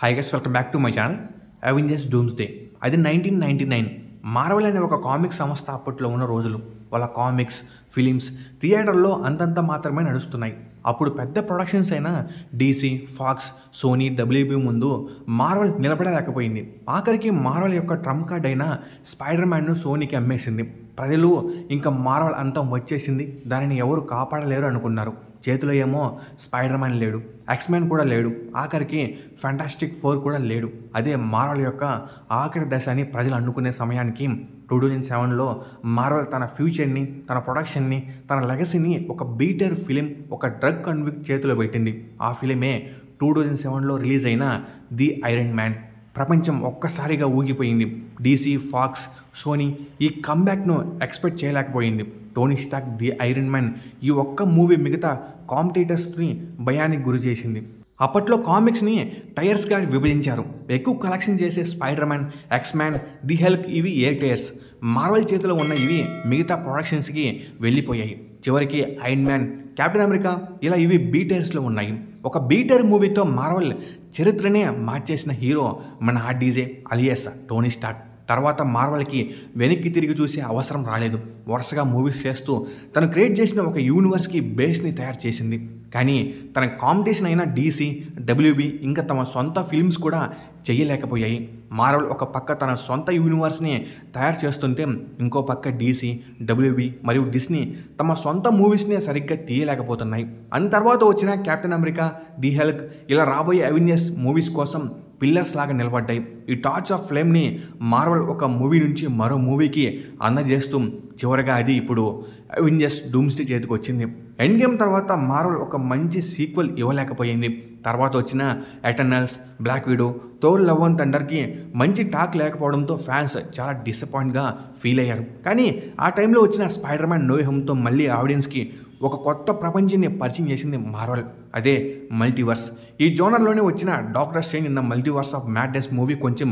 Hi guys, welcome back to my channel Avengers doomsday. అది 1999 Marvel అనే ఒక comic సంస్థ అప్పట్లో ఉన్న రోజులు. వాళ్ళ కామిక్స్, ఫిలిమ్స్ థియేటర్లో అంతంత మాత్రమే నడుస్తున్నాయి. అప్పుడు పెద్ద ప్రొడక్షన్స్ అయిన డీసీ, ఫాక్స్, సోనీ, డబ్ల్యూబీ ముందు మార్వెల్ నిలబడలేకపోయింది. ఆఖరికి మార్వెల్ యొక్క ట్రంప్ కార్డ్ అయిన స్పైడర్ మ్యాన్ను సోనీకి అమ్మేసింది. ప్రజలు ఇంకా మార్వెల్ అంతం వచ్చేసింది, దానిని ఎవరు కాపాడలేరు అనుకున్నారు. చేతిలో ఏమో స్పైడర్ మ్యాన్ లేడు, ఎక్స్మెన్ కూడా లేడు, ఆఖరికి ఫ్యాంటాస్టిక్ ఫోర్ కూడా లేడు. అదే మార్వెల్ యొక్క ఆఖరి దశ అని ప్రజలు అనుకునే సమయానికి 2007లో మార్వెల్ తన ఫ్యూచర్ని, తన ప్రొడక్షన్ని, తన లెగసీని ఒక బీటర్ ఫిలిం, ఒక డ్రగ్ కన్విక్ట్ చేతిలో పెట్టింది. ఆ ఫిలిమే 2007లో రిలీజ్ అయిన ది ఐరన్ మ్యాన్. ప్రపంచం ఒక్కసారిగా ఊగిపోయింది. డీసీ, ఫాక్స్, సోనీ ఈ కంబ్యాక్ను ఎక్స్పెక్ట్ చేయలేకపోయింది. Tony Stark the Iron Man ఈ ఒక్క మూవీ మిగతా కాంపిటీటర్స్ని భయానికి గురి చేసింది. అప్పట్లో కామిక్స్ని టైర్స్గా విభజించారు. ఎక్కువ కలెక్షన్ చేసే స్పైడర్ మ్యాన్, ఎక్స్మ్యాన్, ది హల్క్ ఇవి ఏ టైర్స్. మార్వెల్ చేతిలో ఉన్న ఇవి మిగతా ప్రొడక్షన్స్కి వెళ్ళిపోయాయి. చివరికి ఐరన్ మ్యాన్, కెప్టెన్ అమెరికా ఇలా ఇవి బీ టైర్స్లో ఉన్నాయి. ఒక బీటర్ మూవీతో మార్వెల్ చరిత్రనే మార్చేసిన హీరో మన ఆర్డీజే అలియాస్ టోనీ స్టార్క్. తర్వాత మార్వెల్కి వెనక్కి తిరిగి చూసే అవసరం రాలేదు. వరుసగా మూవీస్ చేస్తూ తను క్రియేట్ చేసిన ఒక యూనివర్స్కి బేస్ని తయారు చేసింది. కానీ తన కాంపిటీషన్ అయిన డీసీ, డబ్ల్యూబీ ఇంకా తమ సొంత ఫిల్మ్స్ కూడా చేయలేకపోయాయి. మార్వెల్ ఒక పక్క తన సొంత యూనివర్స్ని తయారు చేస్తుంటే, ఇంకో పక్క డీసీ, డబ్ల్యూబీ మరియు డిస్నీ తమ సొంత మూవీస్ని సరిగ్గా తీయలేకపోతున్నాయి. అని తర్వాత వచ్చిన కెప్టెన్ అమెరికా, ది హల్క్ ఇలా రాబోయే అవెంజర్స్ మూవీస్ కోసం పిల్లర్స్ లాగా నిలబడ్డాయి. ఈ టార్చ్ ఆఫ్ ఫ్లేమ్ని మార్వెల్ ఒక మూవీ నుంచి మరో మూవీకి అందజేస్తూ చివరిగా అది ఇప్పుడు అవెంజర్స్ డూమ్స్డే చేతికి వచ్చింది. ఎండ్ గేమ్ తర్వాత మార్వెల్ ఒక మంచి సీక్వెల్ ఇవ్వలేకపోయింది. తర్వాత వచ్చిన Eternals, Black Widow, Thor Love and థండర్కి మంచి టాక్ లేకపోవడంతో ఫ్యాన్స్ చాలా డిసప్పాయింట్గా ఫీల్ అయ్యారు. కానీ ఆ టైంలో వచ్చిన స్పైడర్ మ్యాన్ నో వే హోమ్తో మళ్ళీ ఆడియన్స్కి ఒక కొత్త ప్రపంచాన్ని పరిచయం చేసింది మార్వెల్. అదే మల్టీవర్స్. ఈ జోనర్లోనే వచ్చిన doctor strange in the multiverse of madness movie కొంచెం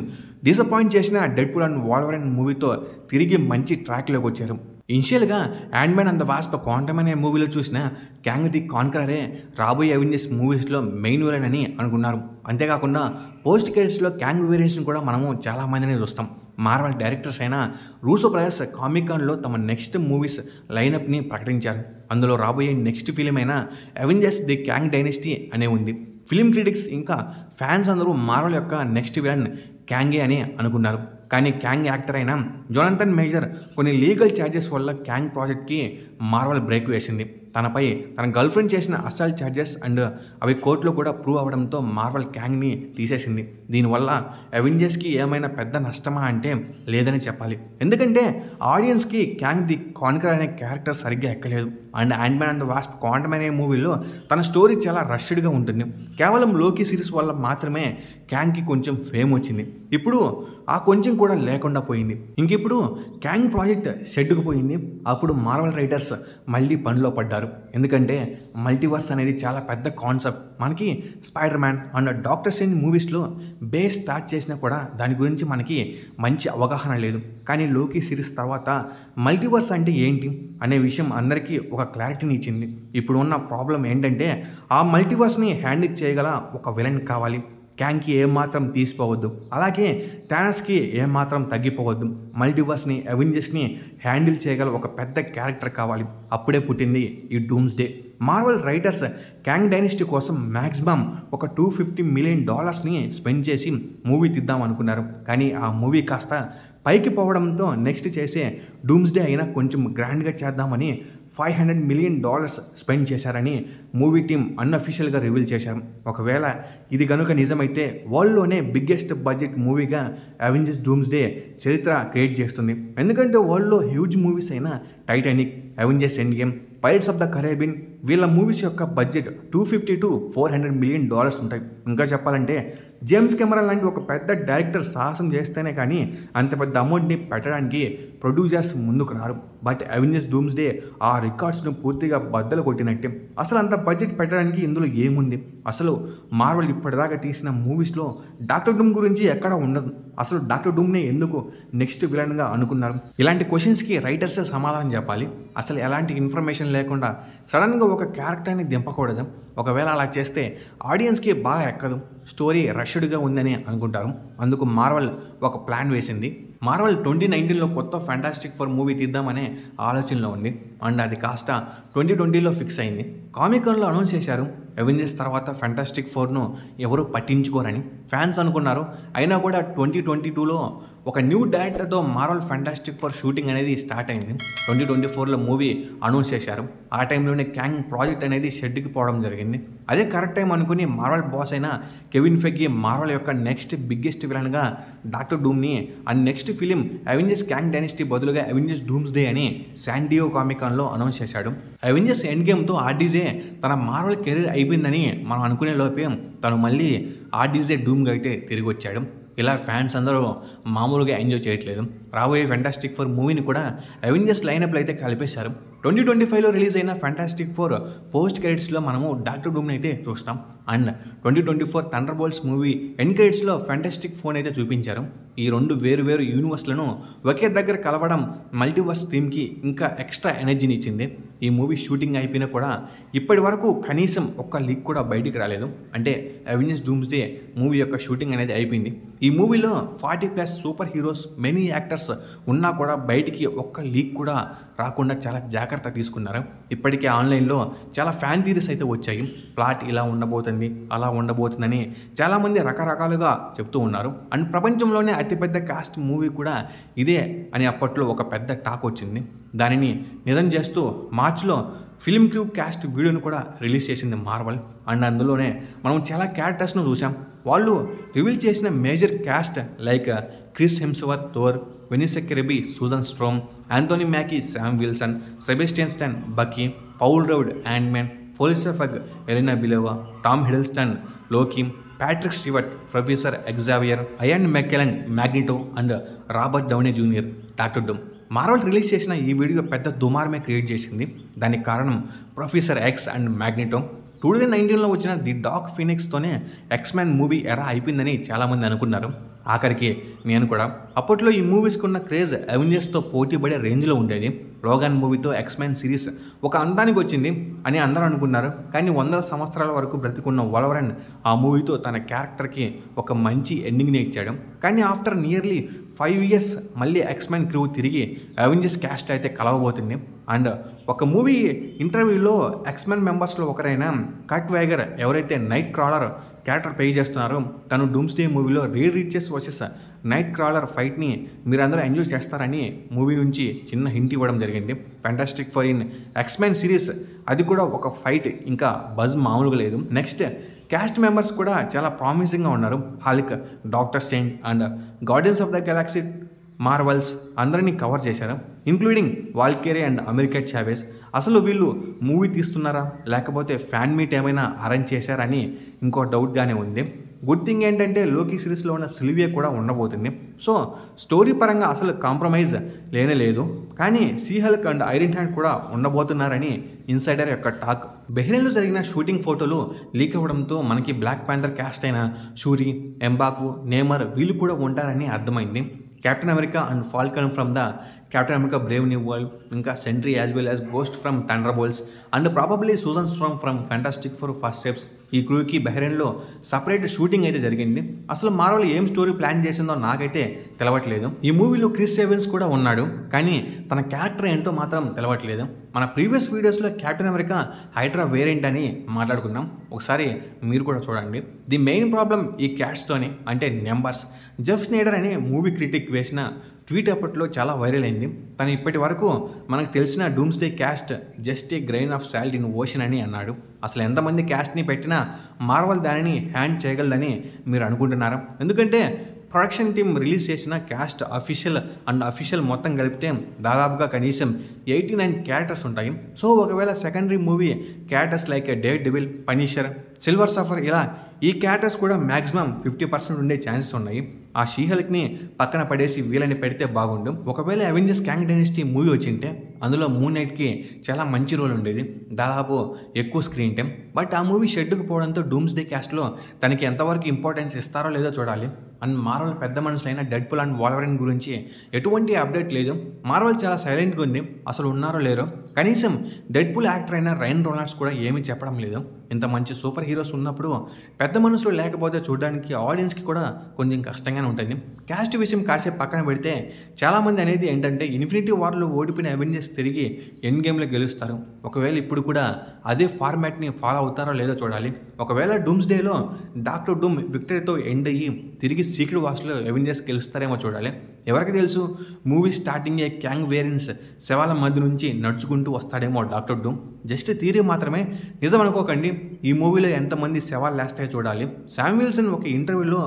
డిసప్పాయింట్ చేసిన డెడ్పూల్ అండ్ వాల్వరిన్ మూవీతో తిరిగి మంచి ట్రాక్లోకి వచ్చారు. ఇనిషియల్గా ant man and the wasp quantum అనే మూవీలో చూసిన క్యాంగ్ ది కాన్కరరే రాబోయే అవెంజర్స్ మూవీస్లో మెయిన్ విలన్ అని అనుకున్నారు. అంతేకాకుండా పోస్ట్ క్రెడిట్స్లో క్యాంగ్ వేరియేషన్ కూడా మనము చాలామందిని చూస్తాం. మార్వెల్ డైరెక్టర్స్ అయిన రూసో బ్రదర్స్ కామికాన్లో తమ నెక్స్ట్ మూవీస్ లైనప్ని ప్రకటించారు. అందులో రాబోయే నెక్స్ట్ ఫిలిం అయిన అవెంజర్స్ ది క్యాంగ్ డైనెస్టీ అనే ఉంది. ఫిలిం క్రిటిక్స్ ఇంకా ఫ్యాన్స్ అందరూ మార్వెల్ యొక్క నెక్స్ట్ విలన్ క్యాంగే అని అనుకున్నారు. కానీ క్యాంగ్ యాక్టర్ అయిన జోనాథన్ మేజర్ కొన్ని లీగల్ ఛార్జెస్ వల్ల క్యాంగ్ ప్రాజెక్ట్కి మార్వెల్ బ్రేక్ వేసింది. తనపై తన గర్ల్ ఫ్రెండ్ చేసిన అసల్ ఛార్జెస్ అండ్ అవి కోర్టులో కూడా ప్రూవ్ అవ్వడంతో మార్వెల్ క్యాంగ్ని తీసేసింది. దీనివల్ల అవెంజర్స్కి ఏమైనా పెద్ద నష్టమా అంటే లేదని చెప్పాలి. ఎందుకంటే ఆడియన్స్కి క్యాంగ్ ది కాన్కర్ అనే క్యారెక్టర్ సరిగ్గా ఎక్కలేదు. And ant man and the wasp quantum అనే మూవీలో తన స్టోరీ చాలా రష్డ్గా ఉంటుంది. కేవలం లోకి సిరీస్ వల్ల మాత్రమే క్యాంగ్కి కొంచెం ఫేమ్ వచ్చింది. ఇప్పుడు ఆ కొంచెం కూడా లేకుండా పోయింది. ఇంకిప్పుడు క్యాంగ్ ప్రాజెక్ట్ షెడ్డుకు పోయింది. అప్పుడు మార్వెల్ రైటర్స్ మళ్ళీ పనిలో పడ్డారు. ఎందుకంటే మల్టీవర్స్ అనేది చాలా పెద్ద కాన్సెప్ట్. మనకి spider man and doctor strange మూవీస్లో బేస్ స్టార్ట్ చేసినా కూడా దాని గురించి మనకి మంచి అవగాహన లేదు. కానీ లోకి సిరీస్ తర్వాత మల్టీవర్స్ అంటే ఏంటి అనే విషయం అందరికీ ఒక క్లారిటీని ఇచ్చింది. ఇప్పుడు ఉన్న ప్రాబ్లం ఏంటంటే ఆ మల్టీవర్స్ని హ్యాండిల్ చేయగల ఒక విలన్ కావాలి. క్యాంగ్కి ఏమాత్రం తీసిపోవద్దు, అలాగే థానస్కి ఏమాత్రం తగ్గిపోవద్దు. మల్టీవర్స్ని, అవెంజర్స్ని హ్యాండిల్ చేయగల ఒక పెద్ద క్యారెక్టర్ కావాలి. అప్పుడే పుట్టింది ఈ doomsday. Marvel writers Kang dynasty కోసం మ్యాక్సిమం ఒక $250 million స్పెండ్ చేసి మూవీ తీద్దాం అనుకున్నారు. కానీ ఆ మూవీ కాస్త పైకి పోవడంతో నెక్స్ట్ చేసే డూమ్స్డే అయినా కొంచెం గ్రాండ్గా చేద్దామని $500 million స్పెండ్ చేశారని మూవీ టీం అన్అఫీషియల్గా రివీల్ చేశారు. ఒకవేళ ఇది కనుక నిజమైతే వరల్డ్లోనే బిగ్గెస్ట్ బడ్జెట్ మూవీగా అవెంజర్స్ డూమ్స్డే చరిత్ర క్రియేట్ చేస్తుంది. ఎందుకంటే వరల్డ్లో హ్యూజ్ మూవీస్ అయిన Titanic, Avengers end game, pirates of the Caribbean వీళ్ళ మూవీస్ యొక్క బడ్జెట్ $250 to $400 million ఉంటాయి. ఇంకా చెప్పాలంటే జేమ్స్ కెమెరా లాంటి ఒక పెద్ద డైరెక్టర్ సాహసం చేస్తేనే కానీ అంత పెద్ద అమౌంట్ని పెట్టడానికి ప్రొడ్యూసర్స్ ముందుకు రారు. బట్ అవెంజర్స్ డూమ్స్డే ఆ రికార్డ్స్ను పూర్తిగా బద్దలు కొట్టినట్టే. అసలు అంత బడ్జెట్ పెట్టడానికి ఇందులో ఏముంది? అసలు మార్వెల్ ఇప్పటిదాకా తీసిన మూవీస్లో డాక్టర్ డూమ్ గురించి ఎక్కడ ఉండదు. అసలు డాక్టర్ డూమ్నే ఎందుకు నెక్స్ట్ విలన్గా అనుకున్నారు? ఇలాంటి క్వశ్చన్స్కి రైటర్సే సమాధానం చెప్పాలి. అసలు ఎలాంటి ఇన్ఫర్మేషన్ లేకుండా సడన్గా ఒక క్యారెక్టర్ని దింపకూడదు. ఒకవేళ అలా చేస్తే ఆడియన్స్కి బాగా ఎక్కదు, స్టోరీ రష్డ్గా ఉందని అనుకుంటారు. అందుకు మార్వెల్ ఒక ప్లాన్ వేసింది. మార్వెల్ 2019లో కొత్త ఫ్యాంటాస్టిక్ ఫోర్ మూవీ తీద్దామనే ఆలోచనలో ఉంది. అండ్ అది కాస్త 2020లో ఫిక్స్ అయింది. కామికాన్లో అనౌన్స్ చేశారు అవెంజర్స్ తర్వాత ఫ్యాంటాస్టిక్ ఫోర్ను ఎవరు పట్టించుకోరని ఫ్యాన్స్ అనుకున్నారు. అయినా కూడా 2022లో ఒక న్యూ డైరెక్టర్తో మార్వెల్ ఫ్యాంటాస్టిక్ ఫోర్ షూటింగ్ అనేది స్టార్ట్ అయింది. 2024లో మూవీ అనౌన్స్ చేశారు. ఆ టైంలోనే క్యాంగ్ ప్రాజెక్ట్ అనేది షెడ్కి పోవడం జరిగింది. అదే కరెక్ట్ టైం అనుకుని మార్వెల్ బాస్ అయిన కెవిన్ ఫెగ్గీ మార్వెల్ యొక్క నెక్స్ట్ బిగ్గెస్ట్ విలన్గా డాక్టర్ డూమ్ని and next film Avengers Kang Dynasty బదులుగా అవెంజర్స్ డూమ్స్డే అని శాన్ డియో కామికాన్లో అనౌన్స్ చేశాడు. అవెంజర్స్ ఎండ్ గేమ్తో ఆర్డీజే తన మార్వెల్ కెరీర్ అయిపోయిందని మనం అనుకునే లోపే తను మళ్ళీ ఆర్డీజే డూమ్గా అయితే తిరిగి వచ్చాడు. ఇలా ఫ్యాన్స్ అందరూ మామూలుగా ఎంజాయ్ చేయట్లేదు. రాబోయే ఫ్యాంటాస్టిక్ ఫోర్ మూవీని కూడా అవెంజర్స్ లైనప్లో అయితే కలిపేశారు. 2025లో రిలీజ్ అయిన ఫ్యాంటాస్టిక్ ఫోర్ పోస్ట్ క్రెడిట్స్లో మనము డాక్టర్ డూమ్ని అయితే చూస్తాం. And 2024 Thunderbolts movie end క్రెడిట్స్లో ఫ్యాంటాస్టిక్ ఫోర్ అయితే చూపించారు. ఈ రెండు వేరు యూనివర్స్లను ఒకే దగ్గర కలవడం మల్టీవర్స్ థీమ్కి ఇంకా ఎక్స్ట్రా ఎనర్జీని ఇచ్చింది. ఈ మూవీ షూటింగ్ అయిపోయినా కూడా ఇప్పటి వరకు కనీసం ఒక్క లీక్ కూడా బయటికి రాలేదు. అంటే అవెంజర్స్ డూమ్స్డే మూవీ యొక్క షూటింగ్ అనేది అయిపోయింది. ఈ మూవీలో 40+ సూపర్ హీరోస్ మెనీ యాక్టర్స్ ఉన్నా కూడా బయటికి ఒక్క లీక్ కూడా రాకుండా చాలా జాగ్రత్త తీసుకున్నారు. ఇప్పటికే ఆన్లైన్లో చాలా ఫ్యాన్ థీరీస్ అయితే వచ్చాయి. ప్లాట్ ఇలా ఉండబోతుంది, అలా ఉండబోతుందని చాలామంది రకరకాలుగా చెప్తూ ఉన్నారు. అండ్ ప్రపంచంలోనే అతిపెద్ద కాస్ట్ మూవీ కూడా ఇదే అని అప్పట్లో ఒక పెద్ద టాక్ వచ్చింది. దానిని నిజం చేస్తూ మార్చ్లో ఫిల్మ్ క్రూ క్యాస్ట్ వీడియోను కూడా రిలీజ్ చేసింది మార్వెల్. అండ్ అందులోనే మనం చాలా క్యారెక్టర్స్ను చూసాం. వాళ్ళు రివీల్ చేసిన major cast like Chris Hemsworth Thor, Vanessa Kirby Susan Storm, Anthony Mackie Sam Wilson, Sebastian Stan Bucky, Paul Rudd Ant Man, Felicia Pugh Yelena Belova, Tom Hiddleston Loki, Patrick Stewart Professor Xavier, Ian McKellen Magneto and Robert Downey Junior Doctor Doom. Marvel release చేసిన ఈ video పెద్ద దుమారమే create చేసింది. దానికి కారణం Professor X and Magneto. 2019లో వచ్చిన the Dark ఫీనిక్స్తోనే ఎక్స్‌మ్యాన్ మూవీ ఎరా అయిపోయిందని చాలామంది అనుకున్నారు. ఆఖరికి నేను కూడా. అప్పట్లో ఈ మూవీస్కి ఉన్న క్రేజ్ అవెంజర్స్తో పోటీ పడే రేంజ్లో ఉండేది. లోగాన్ మూవీతో ఎక్స్‌మ్యాన్ సిరీస్ ఒక అందానికి వచ్చింది అని అందరూ అనుకున్నారు. కానీ 100 సంవత్సరాల వరకు బ్రతికున్న వోల్వరన్ ఆ మూవీతో తన క్యారెక్టర్కి ఒక మంచి ఎండింగ్ని ఇచ్చాడు. కానీ ఆఫ్టర్ నియర్లీ 5 years మళ్ళీ ఎక్స్‌మ్యాన్ క్రూ తిరిగి అవెంజర్స్ క్యాస్ట్ అయితే కలవబోతుంది. అండ్ ఒక మూవీ ఇంటర్వ్యూలో ఎక్స్‌మ్యాన్ మెంబర్స్లో ఒకరైన కట్ వైగర్ ఎవరైతే నైట్ క్రాలర్ క్యారెక్టర్ ప్లే చేస్తున్నారు, తను డూమ్స్డే మూవీలో రీడ్ రీచెస్ వర్సెస్ నైట్ క్రాలర్ ఫైట్ని మీరందరూ ఎంజాయ్ చేస్తారని మూవీ నుంచి చిన్న హింట్ ఇవ్వడం జరిగింది. Fantastic Four in X Men series అది కూడా ఒక ఫైట్ ఇంకా బజ్ మామూలుగా లేదు. నెక్స్ట్ క్యాస్ట్ మెంబర్స్ కూడా చాలా ప్రామిసింగ్గా ఉన్నారు. Hulk, doctor strange and guardians of the Galaxy Marvel's అందరినీ కవర్ చేశారు, ఇంక్లూడింగ్ వాల్కేరీ అండ్ అమెరికా చావెస్. అసలు వీళ్ళు మూవీ తీస్తున్నారా లేకపోతే ఫ్యాన్ మీట్ ఏమైనా అరేంజ్ చేశారని ఇంకో డౌట్గానే ఉంది. గుడ్ థింగ్ ఏంటంటే లోకీ సిరీస్లో ఉన్న సిల్వియా కూడా ఉండబోతుంది. సో స్టోరీ పరంగా అసలు కాంప్రమైజ్ లేనే లేదు. కానీ She-Hulk and Ironheart కూడా ఉండబోతున్నారని ఇన్సైడర్ యొక్క టాక్. బెహ్రెయిన్లో జరిగిన షూటింగ్ ఫోటోలు లీక్ అవ్వడంతో మనకి బ్లాక్ ప్యాంథర్ క్యాస్ట్ అయిన షూరీ, ఎంబాకు, నేమర్ వీళ్ళు కూడా ఉంటారని అర్థమైంది. Captain America and Falcon from the Captain America Brave New World, ఇంకా Sentry as well as Ghost from Thunderbolts and probably Susan Storm from Fantastic Four First Steps. ఈ క్రూకి బెహ్రెయిన్లో separate shooting అయితే జరిగింది. అసలు మార్వెల్ ఏం story plan చేసిందో నాకైతే తెలవట్లేదు. ఈ మూవీలో క్రిస్ ఎవెన్స్ కూడా ఉన్నాడు, కానీ తన క్యారెక్టర్ ఏంటో మాత్రం తెలవట్లేదు. మన ప్రీవియస్ వీడియోస్లో కెప్టెన్ అమెరికా హైడ్రా వేరియంట్ అని మాట్లాడుకున్నాం, ఒకసారి మీరు కూడా చూడండి. ది మెయిన్ ప్రాబ్లం ఈ క్యాట్స్తోని అంటే నెంబర్స్. జెఫ్ స్నైడర్ అనే మూవీ క్రిటిక్ వేసిన ట్వీట్ అప్పట్లో చాలా వైరల్ అయింది. తను ఇప్పటి వరకు మనకు తెలిసిన doomsday caste just a grain of salt in ocean అని అన్నాడు. అసలు ఎంతమంది క్యాస్ట్ని పెట్టినా మార్వెల్ దానిని హ్యాండ్ చేయగలదని మీరు అనుకుంటున్నారా? ఎందుకంటే ప్రొడక్షన్ టీమ్ రిలీజ్ చేసిన క్యాస్ట్ అఫీషియల్ మొత్తం కలిపితే దాదాపుగా కనీసం 89 క్యారెక్టర్స్ ఉంటాయి. సో ఒకవేళ secondary movie characters like dare devil, Punisher, silver suffer ఇలా ఈ క్యారెక్టర్స్ కూడా మ్యాక్సిమం 50% ఉండే ఛాన్సెస్ ఉన్నాయి. ఆ షీహల్క్ని పక్కన పడేసి వీళ్ళని పెడితే బాగుండు. ఒకవేళ అవెంజర్స్ క్యాంగ్ డైనస్టీ మూవీ వచ్చింటే అందులో మూన్ నైట్కి చాలా మంచి రోల్ ఉండేది, దాదాపు ఎక్కువ స్క్రీన్ టైం. బట్ ఆ మూవీ షెడ్కి పోవడంతో డూమ్స్డే క్యాస్ట్లో తనకి ఎంతవరకు ఇంపార్టెన్స్ ఇస్తారో లేదో చూడాలి. అండ్ మార్వెల్ పెద్ద మనుషులైన డెడ్పూల్ అండ్ వాల్వరిన్ గురించి ఎటువంటి అప్డేట్ లేదు. మార్వెల్ చాలా సైలెంట్గా ఉంది, అసలు ఉన్నారో లేరో. కనీసం డెడ్పూల్ యాక్టర్ అయిన రైన్ రెనాల్డ్స్ కూడా ఏమీ చెప్పడం లేదు. ఇంత మంచి సూపర్ హీరోస్ ఉన్నప్పుడు పెద్ద మనుషులు లేకపోతే చూడడానికి ఆడియన్స్కి కూడా కొంచెం కష్టంగానే ఉంటుంది. క్యాస్ట్ విషయం కాసేపు పక్కన పెడితే చాలామంది అనేది ఏంటంటే ఇన్ఫినిటీ వార్లో ఓడిపోయిన అవెంజర్స్ తిరిగి ఎండ్ గేమ్లో గెలుస్తారు. ఒకవేళ ఇప్పుడు కూడా అదే ఫార్మాట్ని ఫాలో అవుతారో లేదో చూడాలి. ఒకవేళ డూమ్స్ డేలో డాక్టర్ డూమ్ విక్టరీతో ఎండ్ అయ్యి తిరిగి సీక్రెట్ వార్స్లో అవెంజర్స్ గెలుస్తారేమో చూడాలి. ఎవరికి తెలుసు, మూవీ స్టార్టింగ్ క్యాంగ్ వేరియన్స్ శవాల మధ్య నుంచి నడుచుకుంటూ వస్తాడేమో డాక్టర్ డూమ్. జస్ట్ థియరీ మాత్రమే, నిజం అనుకోకండి. ఈ మూవీలో ఎంతమంది శవాలు లేస్తాయో చూడాలి. శామ్ విల్సన్ ఒక ఇంటర్వ్యూలో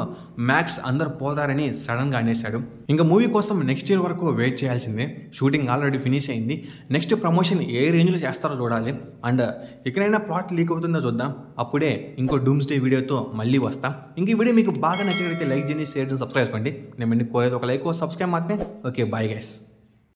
మ్యాక్స్ అందరు పోతారని సడన్గా అనేశాడు. ఇంకా మూవీ కోసం నెక్స్ట్ ఇయర్ వరకు వెయిట్ చేయాల్సిందే. షూటింగ్ ఆల్రెడీ ఫినిష్ అయింది. నెక్స్ట్ ప్రమోషన్ ఏ రేంజ్లో చేస్తారో చూడాలి. అండ్ ఎక్కడైనా ప్లాట్ లీక్ అవుతుందో చూద్దాం. అప్పుడే ఇంకో డూమ్స్ డే వీడియోతో మళ్ళీ వస్తాం. ఇంక ఈ వీడియో మీకు బాగా నచ్చినట్లయితే లైక్ చేయండి, షేర్ చేయండి, సబ్స్క్రైబ్ చేసుకోండి. నేను కోరేది ఒక లైక్ సబ్స్క్రైబ్ మాత్రమే. Okay, bye guys.